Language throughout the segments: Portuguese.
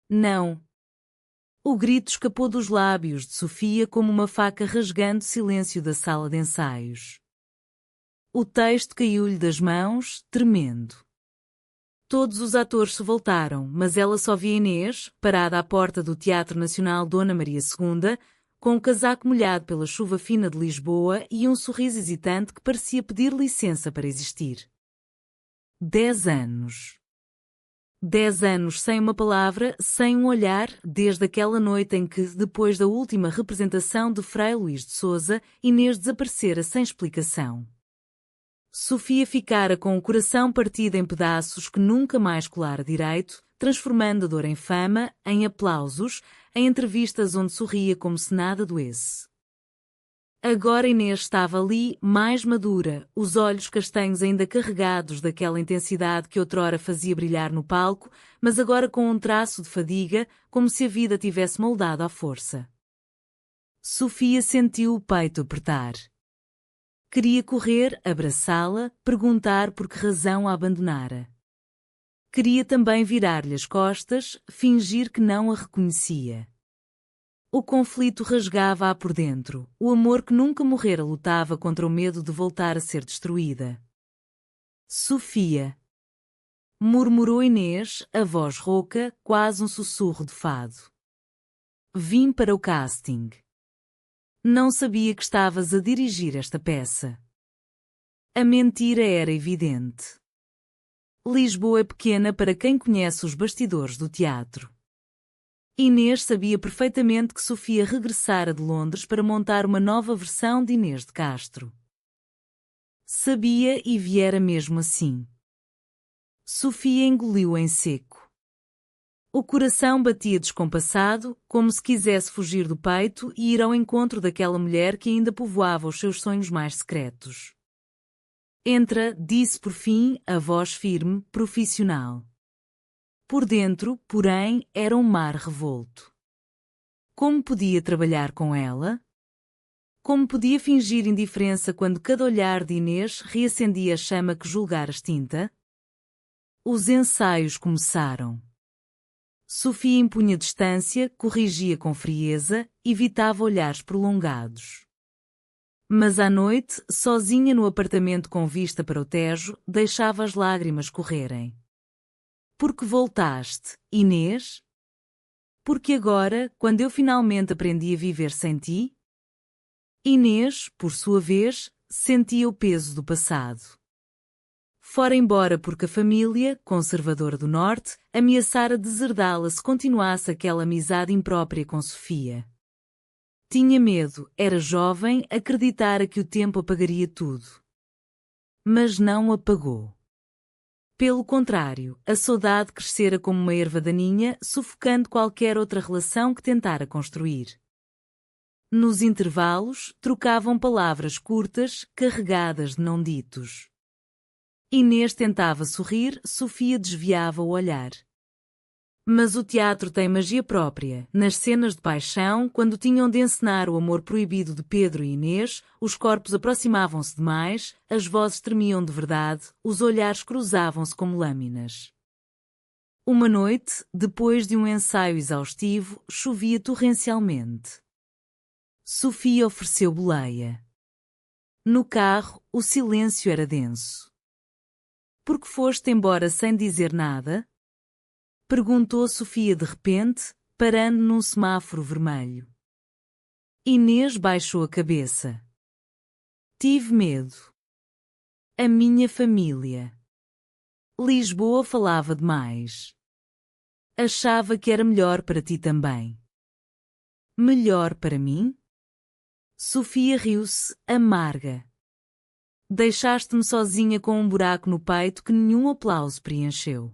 Não. O grito escapou dos lábios de Sofia como uma faca rasgando o silêncio da sala de ensaios. O texto caiu-lhe das mãos, tremendo. Todos os atores se voltaram, mas ela só via Inês, parada à porta do Teatro Nacional Dona Maria II, com o casaco molhado pela chuva fina de Lisboa e um sorriso hesitante que parecia pedir licença para existir. 10 anos. 10 anos sem uma palavra, sem um olhar, desde aquela noite em que, depois da última representação de Frei Luís de Sousa, Inês desaparecera sem explicação. Sofia ficara com o coração partido em pedaços que nunca mais colara direito, transformando a dor em fama, em aplausos, em entrevistas onde sorria como se nada doesse. Agora Inês estava ali, mais madura, os olhos castanhos ainda carregados daquela intensidade que outrora fazia brilhar no palco, mas agora com um traço de fadiga, como se a vida tivesse moldado à força. Sofia sentiu o peito apertar. Queria correr, abraçá-la, perguntar por que razão a abandonara. Queria também virar-lhe as costas, fingir que não a reconhecia. O conflito rasgava-a por dentro, o amor que nunca morrera lutava contra o medo de voltar a ser destruída. Sofia! Murmurou Inês, a voz rouca, quase um sussurro de fado. Vim para o casting. Não sabia que estavas a dirigir esta peça. A mentira era evidente. Lisboa é pequena para quem conhece os bastidores do teatro. Inês sabia perfeitamente que Sofia regressara de Londres para montar uma nova versão de Inês de Castro. Sabia e viera mesmo assim. Sofia engoliu em seco. O coração batia descompassado, como se quisesse fugir do peito e ir ao encontro daquela mulher que ainda povoava os seus sonhos mais secretos. Entra, disse por fim, a voz firme, profissional. Por dentro, porém, era um mar revolto. Como podia trabalhar com ela? Como podia fingir indiferença quando cada olhar de Inês reacendia a chama que julgara extinta? Os ensaios começaram. Sofia impunha distância, corrigia com frieza, evitava olhares prolongados. Mas à noite, sozinha no apartamento com vista para o Tejo, deixava as lágrimas correrem. Porque voltaste, Inês? Porque agora, quando eu finalmente aprendi a viver sem ti? Inês, por sua vez, sentia o peso do passado. Fora embora porque a família, conservadora do Norte, ameaçara deserdá-la se continuasse aquela amizade imprópria com Sofia. Tinha medo, era jovem, acreditara que o tempo apagaria tudo. Mas não apagou. Pelo contrário, a saudade crescera como uma erva daninha, sufocando qualquer outra relação que tentara construir. Nos intervalos, trocavam palavras curtas, carregadas de não ditos. Inês tentava sorrir, Sofia desviava o olhar. Mas o teatro tem magia própria. Nas cenas de paixão, quando tinham de encenar o amor proibido de Pedro e Inês, os corpos aproximavam-se demais, as vozes tremiam de verdade, os olhares cruzavam-se como lâminas. Uma noite, depois de um ensaio exaustivo, chovia torrencialmente. Sofia ofereceu boleia. No carro, o silêncio era denso. Por que foste embora sem dizer nada? Perguntou Sofia de repente, parando num semáforo vermelho. Inês baixou a cabeça. Tive medo. A minha família. Lisboa falava demais. Achava que era melhor para ti também. Melhor para mim? Sofia riu-se, amarga. Deixaste-me sozinha com um buraco no peito que nenhum aplauso preencheu.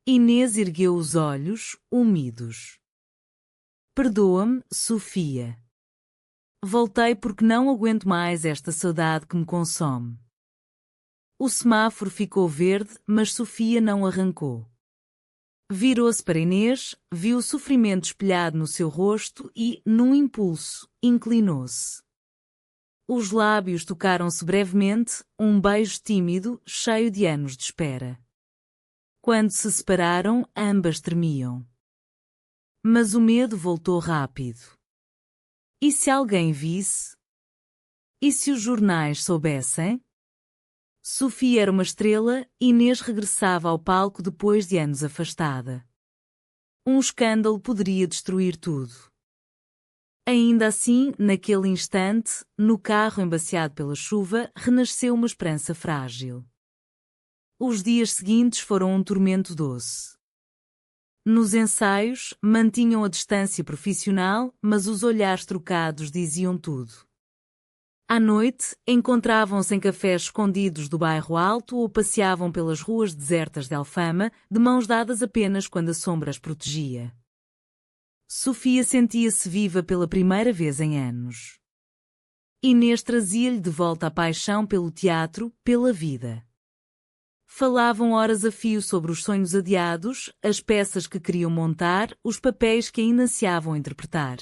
Inês ergueu os olhos, úmidos. Perdoa-me, Sofia. Voltei porque não aguento mais esta saudade que me consome. O semáforo ficou verde, mas Sofia não arrancou. Virou-se para Inês, viu o sofrimento espelhado no seu rosto e, num impulso, inclinou-se. Os lábios tocaram-se brevemente, um beijo tímido, cheio de anos de espera. Quando se separaram, ambas tremiam. Mas o medo voltou rápido. E se alguém visse? E se os jornais soubessem? Sofia era uma estrela, Inês regressava ao palco depois de anos afastada. Um escândalo poderia destruir tudo. Ainda assim, naquele instante, no carro embaciado pela chuva, renasceu uma esperança frágil. Os dias seguintes foram um tormento doce. Nos ensaios, mantinham a distância profissional, mas os olhares trocados diziam tudo. À noite, encontravam-se em cafés escondidos do bairro Alto ou passeavam pelas ruas desertas de Alfama, de mãos dadas apenas quando a sombra as protegia. Sofia sentia-se viva pela primeira vez em anos. Inês trazia-lhe de volta a paixão pelo teatro, pela vida. Falavam horas a fio sobre os sonhos adiados, as peças que queriam montar, os papéis que ainda ansiavam interpretar.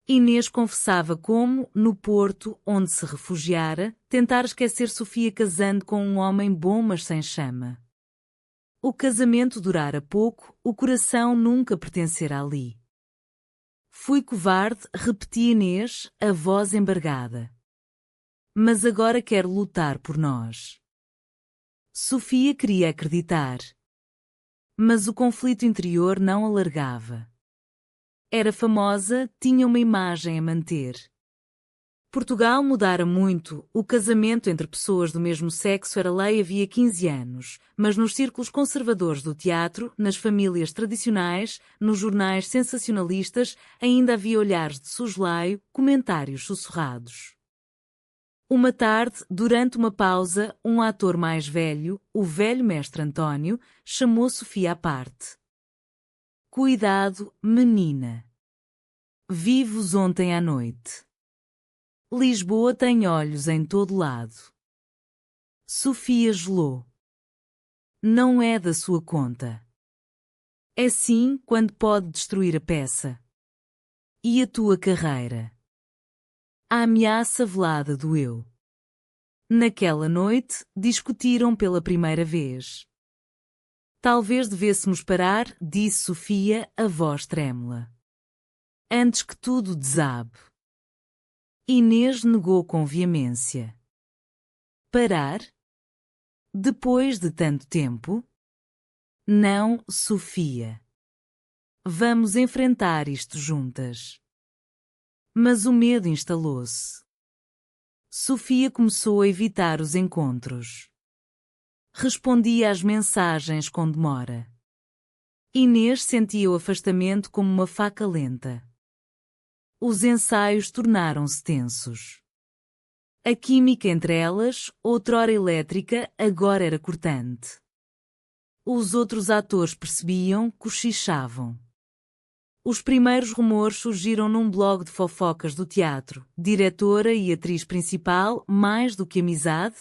Inês confessava como, no Porto, onde se refugiara, tentar esquecer Sofia casando com um homem bom mas sem chama. O casamento durara pouco, o coração nunca pertencera ali. Fui covarde, repetia Inês, a voz embargada. Mas agora quero lutar por nós. Sofia queria acreditar. Mas o conflito interior não a largava. Era famosa, tinha uma imagem a manter. Portugal mudara muito, o casamento entre pessoas do mesmo sexo era lei havia 15 anos, mas nos círculos conservadores do teatro, nas famílias tradicionais, nos jornais sensacionalistas, ainda havia olhares de soslaio, comentários sussurrados. Uma tarde, durante uma pausa, um ator mais velho, o velho mestre António, chamou Sofia à parte. Cuidado, menina. Vi-vos ontem à noite. Lisboa tem olhos em todo lado. Sofia gelou. Não é da sua conta. É sim quando pode destruir a peça. E a tua carreira. A ameaça velada doeu. Naquela noite, discutiram pela primeira vez. Talvez devêssemos parar, disse Sofia, a voz trêmula. Antes que tudo desabe. Inês negou com veemência. Parar? Depois de tanto tempo? Não, Sofia. Vamos enfrentar isto juntas. Mas o medo instalou-se. Sofia começou a evitar os encontros. Respondia às mensagens com demora. Inês sentia o afastamento como uma faca lenta. Os ensaios tornaram-se tensos. A química entre elas, outrora elétrica, agora era cortante. Os outros atores percebiam, cochichavam. Os primeiros rumores surgiram num blog de fofocas do teatro, diretora e atriz principal, mais do que amizade.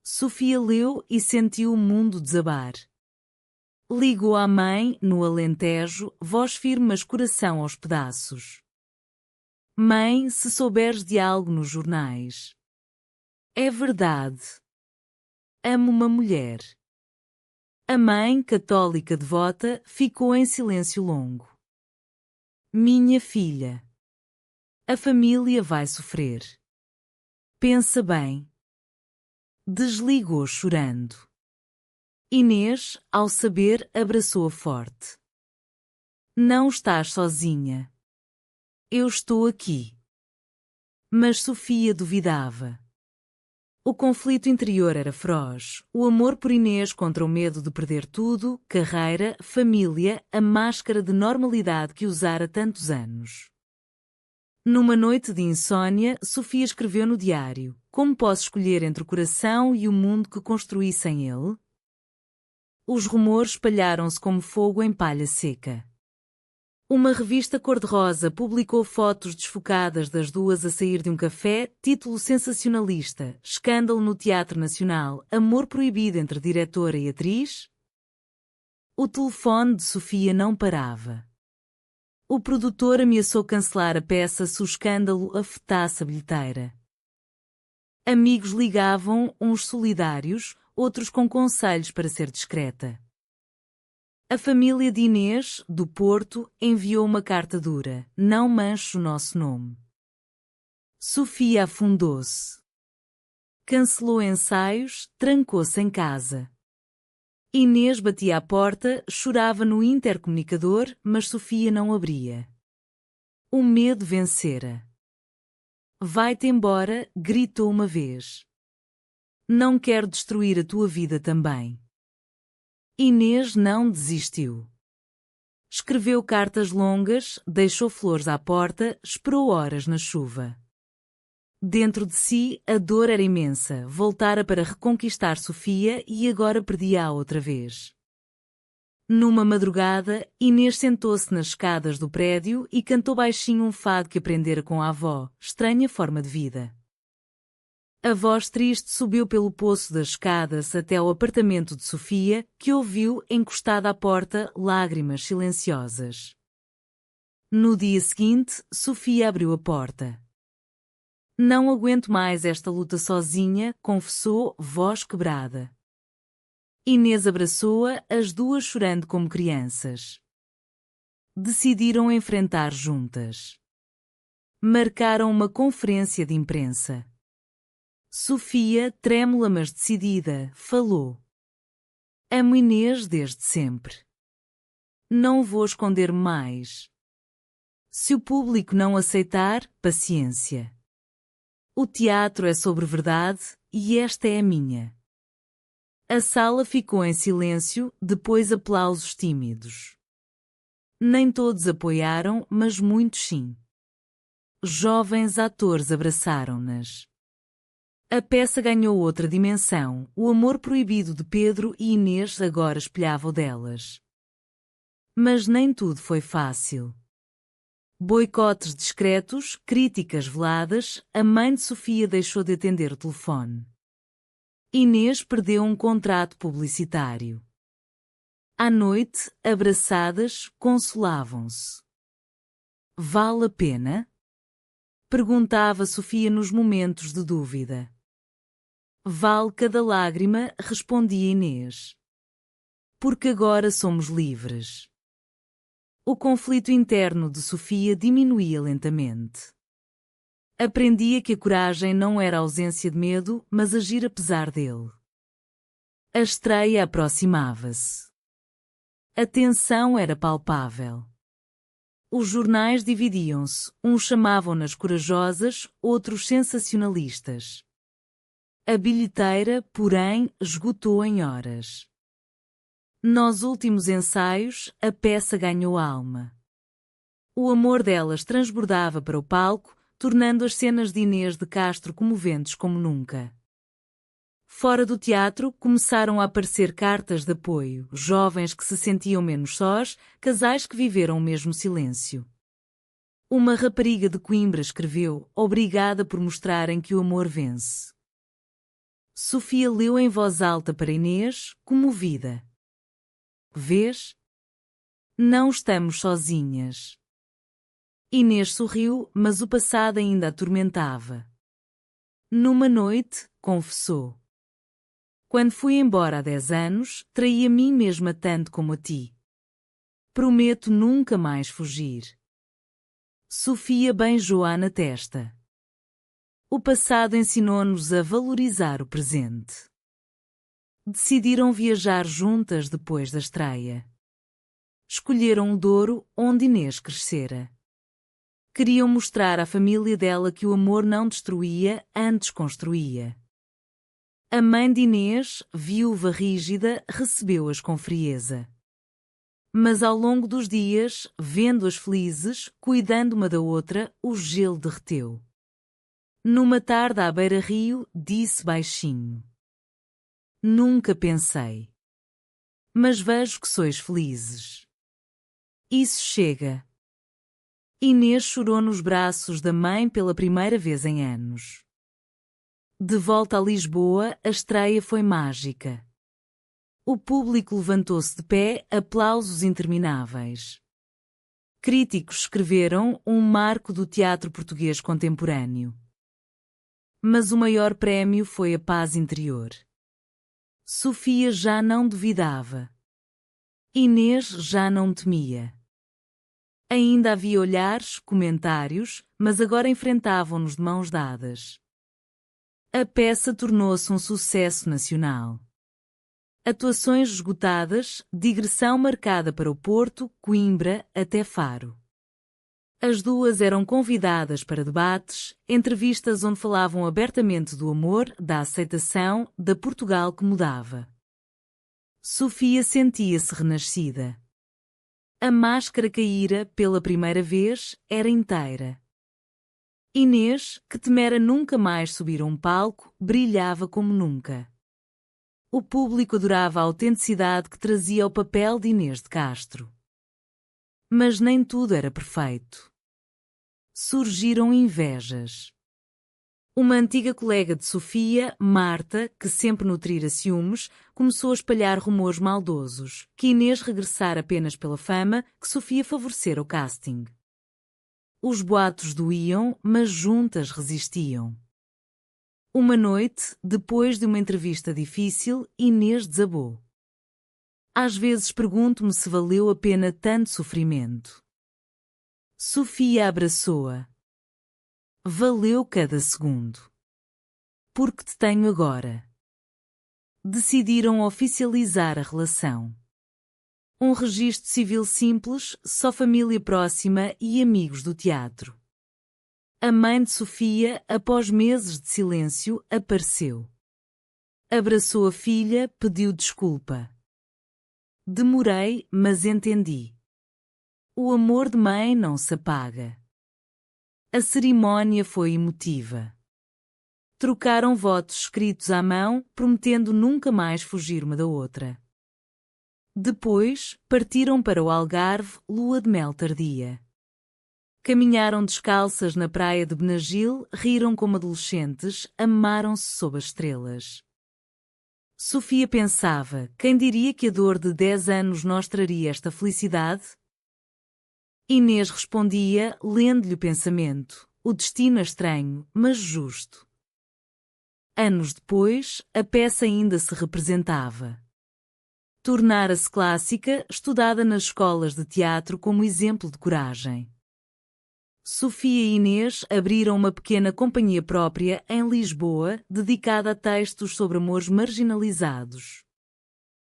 Sofia leu e sentiu o mundo desabar. Ligou à mãe, no Alentejo, voz firme mas coração aos pedaços. Mãe, se souberes de algo nos jornais. É verdade. Amo uma mulher. A mãe, católica devota, ficou em silêncio longo. Minha filha. A família vai sofrer. Pensa bem. Desligou chorando. Inês, ao saber, abraçou-a forte. Não estás sozinha. Eu estou aqui. Mas Sofia duvidava. O conflito interior era feroz, o amor por Inês contra o medo de perder tudo, carreira, família, a máscara de normalidade que usara tantos anos. Numa noite de insônia, Sofia escreveu no diário: como posso escolher entre o coração e o mundo que construí sem ele? Os rumores espalharam-se como fogo em palha seca. Uma revista cor-de-rosa publicou fotos desfocadas das duas a sair de um café, título sensacionalista: escândalo no Teatro Nacional, amor proibido entre diretora e atriz? O telefone de Sofia não parava. O produtor ameaçou cancelar a peça se o escândalo afetasse a bilheteira. Amigos ligavam, uns solidários, outros com conselhos para ser discreta. A família de Inês, do Porto, enviou uma carta dura: não manche o nosso nome. Sofia afundou-se. Cancelou ensaios, trancou-se em casa. Inês batia à porta, chorava no intercomunicador, mas Sofia não abria. O medo vencera. Vai-te embora, gritou uma vez. Não quero destruir a tua vida também. Inês não desistiu. Escreveu cartas longas, deixou flores à porta, esperou horas na chuva. Dentro de si, a dor era imensa, voltara para reconquistar Sofia e agora perdia-a outra vez. Numa madrugada, Inês sentou-se nas escadas do prédio e cantou baixinho um fado que aprendera com a avó, estranha forma de vida. A voz triste subiu pelo poço das escadas até ao apartamento de Sofia, que ouviu, encostada à porta, lágrimas silenciosas. No dia seguinte, Sofia abriu a porta. Não aguento mais esta luta sozinha, confessou, voz quebrada. Inês abraçou-a, as duas chorando como crianças. Decidiram enfrentar juntas. Marcaram uma conferência de imprensa. Sofia, trêmula mas decidida, falou. Amo Inês desde sempre. Não vou esconder mais. Se o público não aceitar, paciência. O teatro é sobre verdade, e esta é a minha. A sala ficou em silêncio, depois aplausos tímidos. Nem todos apoiaram, mas muitos sim. Jovens atores abraçaram-nas. A peça ganhou outra dimensão, o amor proibido de Pedro e Inês agora espelhava o delas. Mas nem tudo foi fácil. Boicotes discretos, críticas veladas, a mãe de Sofia deixou de atender o telefone. Inês perdeu um contrato publicitário. À noite, abraçadas, consolavam-se. Vale a pena? Perguntava Sofia nos momentos de dúvida. Vale cada lágrima, respondia Inês. Porque agora somos livres. O conflito interno de Sofia diminuía lentamente. Aprendia que a coragem não era ausência de medo, mas agir apesar dele. A estreia aproximava-se. A tensão era palpável. Os jornais dividiam-se, uns chamavam-nas corajosas, outros sensacionalistas. A bilheteira, porém, esgotou em horas. Nos últimos ensaios, a peça ganhou alma. O amor delas transbordava para o palco, tornando as cenas de Inês de Castro comoventes como nunca. Fora do teatro, começaram a aparecer cartas de apoio, jovens que se sentiam menos sós, casais que viveram o mesmo silêncio. Uma rapariga de Coimbra escreveu, obrigada por mostrarem que o amor vence. Sofia leu em voz alta para Inês, comovida. Vês? Não estamos sozinhas. Inês sorriu, mas o passado ainda a atormentava. Numa noite, confessou. Quando fui embora há 10 anos, traí a mim mesma tanto como a ti. Prometo nunca mais fugir. Sofia beijou-a na testa. O passado ensinou-nos a valorizar o presente. Decidiram viajar juntas depois da estreia. Escolheram o Douro, onde Inês crescera. Queriam mostrar à família dela que o amor não destruía, antes construía. A mãe de Inês, viúva rígida, recebeu-as com frieza. Mas ao longo dos dias, vendo-as felizes, cuidando uma da outra, o gelo derreteu. Numa tarde à beira-rio, disse baixinho. Nunca pensei. Mas vejo que sois felizes. Isso chega. Inês chorou nos braços da mãe pela primeira vez em anos. De volta a Lisboa, a estreia foi mágica. O público levantou-se de pé, aplausos intermináveis. Críticos escreveram um marco do teatro português contemporâneo. Mas o maior prémio foi a paz interior. Sofia já não duvidava. Inês já não temia. Ainda havia olhares, comentários, mas agora enfrentavam-nos de mãos dadas. A peça tornou-se um sucesso nacional. Atuações esgotadas, digressão marcada para o Porto, Coimbra, até Faro. As duas eram convidadas para debates, entrevistas onde falavam abertamente do amor, da aceitação, da Portugal que mudava. Sofia sentia-se renascida. A máscara caíra, pela primeira vez, era inteira. Inês, que temera nunca mais subir a um palco, brilhava como nunca. O público adorava a autenticidade que trazia o papel de Inês de Castro. Mas nem tudo era perfeito. Surgiram invejas. Uma antiga colega de Sofia, Marta, que sempre nutrira ciúmes, começou a espalhar rumores maldosos, que Inês regressara apenas pela fama, que Sofia favorecera o casting. Os boatos doíam, mas juntas resistiam. Uma noite, depois de uma entrevista difícil, Inês desabou. Às vezes pergunto-me se valeu a pena tanto sofrimento. Sofia abraçou-a. Valeu cada segundo. Porque te tenho agora. Decidiram oficializar a relação. Um registro civil simples, só família próxima e amigos do teatro. A mãe de Sofia, após meses de silêncio, apareceu. Abraçou a filha, pediu desculpa. Demorei, mas entendi. O amor de mãe não se apaga. A cerimónia foi emotiva. Trocaram votos escritos à mão, prometendo nunca mais fugir uma da outra. Depois, partiram para o Algarve, lua de mel tardia. Caminharam descalças na praia de Benagil, riram como adolescentes, amaram-se sob as estrelas. Sofia pensava, quem diria que a dor de 10 anos nos traria esta felicidade? Inês respondia, lendo-lhe o pensamento, o destino é estranho, mas justo. Anos depois, a peça ainda se representava. Tornara-se clássica, estudada nas escolas de teatro como exemplo de coragem. Sofia e Inês abriram uma pequena companhia própria em Lisboa, dedicada a textos sobre amores marginalizados.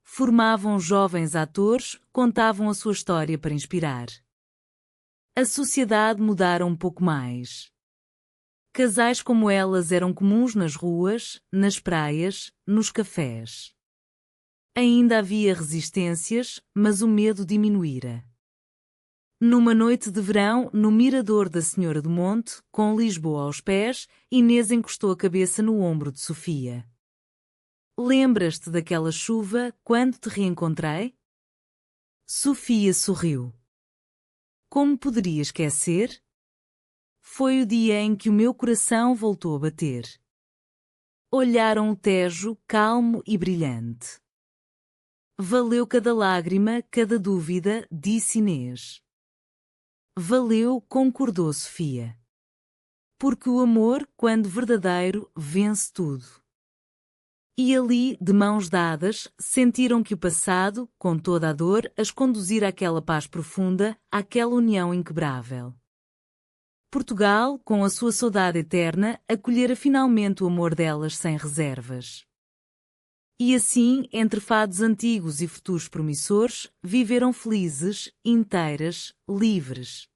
Formavam jovens atores, contavam a sua história para inspirar. A sociedade mudara um pouco mais. Casais como elas eram comuns nas ruas, nas praias, nos cafés. Ainda havia resistências, mas o medo diminuíra. Numa noite de verão, no mirador da Senhora do Monte, com Lisboa aos pés, Inês encostou a cabeça no ombro de Sofia. Lembras-te daquela chuva, quando te reencontrei? Sofia sorriu. Como poderia esquecer? Foi o dia em que o meu coração voltou a bater. Olharam o Tejo, calmo e brilhante. Valeu cada lágrima, cada dúvida, disse Inês. Valeu, concordou Sofia. Porque o amor, quando verdadeiro, vence tudo. E ali, de mãos dadas, sentiram que o passado, com toda a dor, as conduzira àquela paz profunda, àquela união inquebrável. Portugal, com a sua saudade eterna, acolhera finalmente o amor delas sem reservas. E assim, entre fados antigos e futuros promissores, viveram felizes, inteiras, livres.